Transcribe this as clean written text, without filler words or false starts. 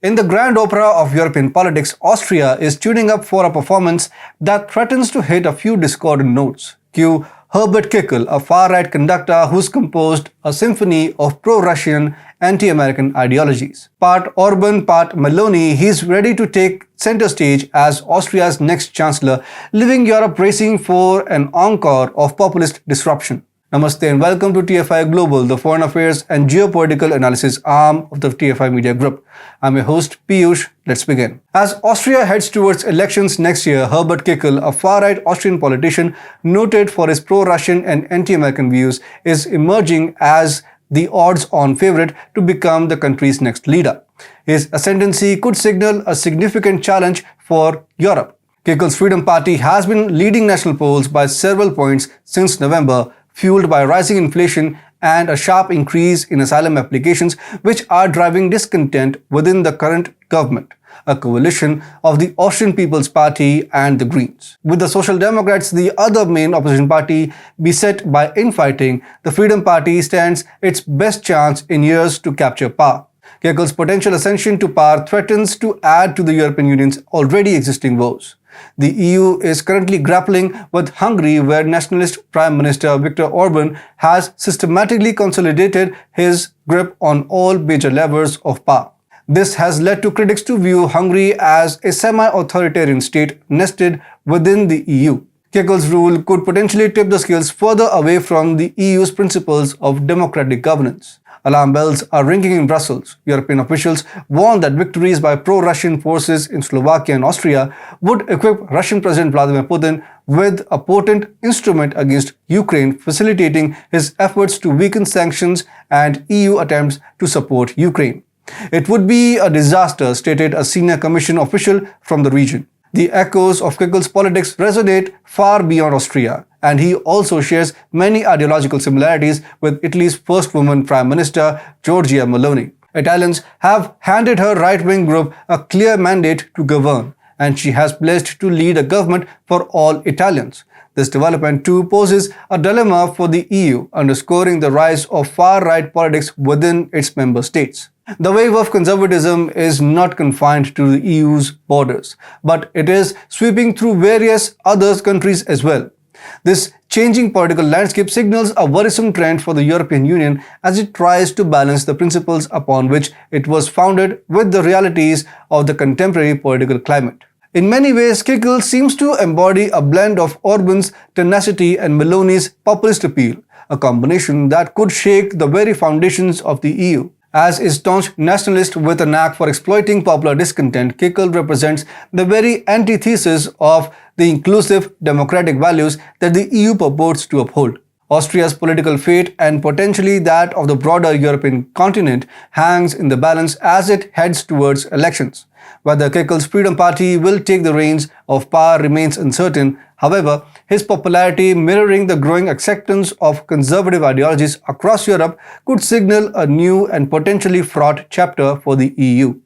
In the grand opera of European politics, Austria is tuning up for a performance that threatens to hit a few discordant notes. Cue Herbert Kickl, a far-right conductor who's composed a symphony of pro-Russian, anti-American ideologies. Part Orbán, part Meloni, he's ready to take center stage as Austria's next chancellor, leaving Europe racing for an encore of populist disruption. Namaste and welcome to TFI Global, the foreign affairs and geopolitical analysis arm of the TFI Media Group. I'm your host, Piyush. Let's begin. As Austria heads towards elections next year, Herbert Kickl, a far-right Austrian politician noted for his pro-Russian and anti-American views, is emerging as the odds-on favorite to become the country's next leader. His ascendancy could signal a significant challenge for Europe. Kickl's Freedom Party has been leading national polls by several points since November, fueled by rising inflation and a sharp increase in asylum applications, which are driving discontent within the current government, a coalition of the Austrian People's Party and the Greens. With the Social Democrats, the other main opposition party, beset by infighting, the Freedom Party stands its best chance in years to capture power. Kickl's potential ascension to power threatens to add to the European Union's already existing woes. The EU is currently grappling with Hungary, where nationalist Prime Minister Viktor Orbán has systematically consolidated his grip on all major levers of power. This has led to critics to view Hungary as a semi-authoritarian state nested within the EU. Kickl's rule could potentially tip the scales further away from the EU's principles of democratic governance. Alarm bells are ringing in Brussels. European officials warn that victories by pro-Russian forces in Slovakia and Austria would equip Russian President Vladimir Putin with a potent instrument against Ukraine, facilitating his efforts to weaken sanctions and EU attempts to support Ukraine. It would be a disaster, stated a senior Commission official from the region. The echoes of Kickl's politics resonate far beyond Austria, and he also shares many ideological similarities with Italy's first woman Prime Minister, Giorgia Meloni. Italians have handed her right-wing group a clear mandate to govern, and she has pledged to lead a government for all Italians. This development too poses a dilemma for the EU, underscoring the rise of far-right politics within its member states. The wave of conservatism is not confined to the EU's borders, but it is sweeping through various other countries as well. This changing political landscape signals a worrisome trend for the European Union as it tries to balance the principles upon which it was founded with the realities of the contemporary political climate. In many ways, Kickl seems to embody a blend of Orbán's tenacity and Meloni's populist appeal, a combination that could shake the very foundations of the EU. As a staunch nationalist with a knack for exploiting popular discontent, Kickl represents the very antithesis of the inclusive democratic values that the EU purports to uphold. Austria's political fate and potentially that of the broader European continent hangs in the balance as it heads towards elections. Whether Kickl's Freedom Party will take the reins of power remains uncertain. However, his popularity, mirroring the growing acceptance of conservative ideologies across Europe, could signal a new and potentially fraught chapter for the EU.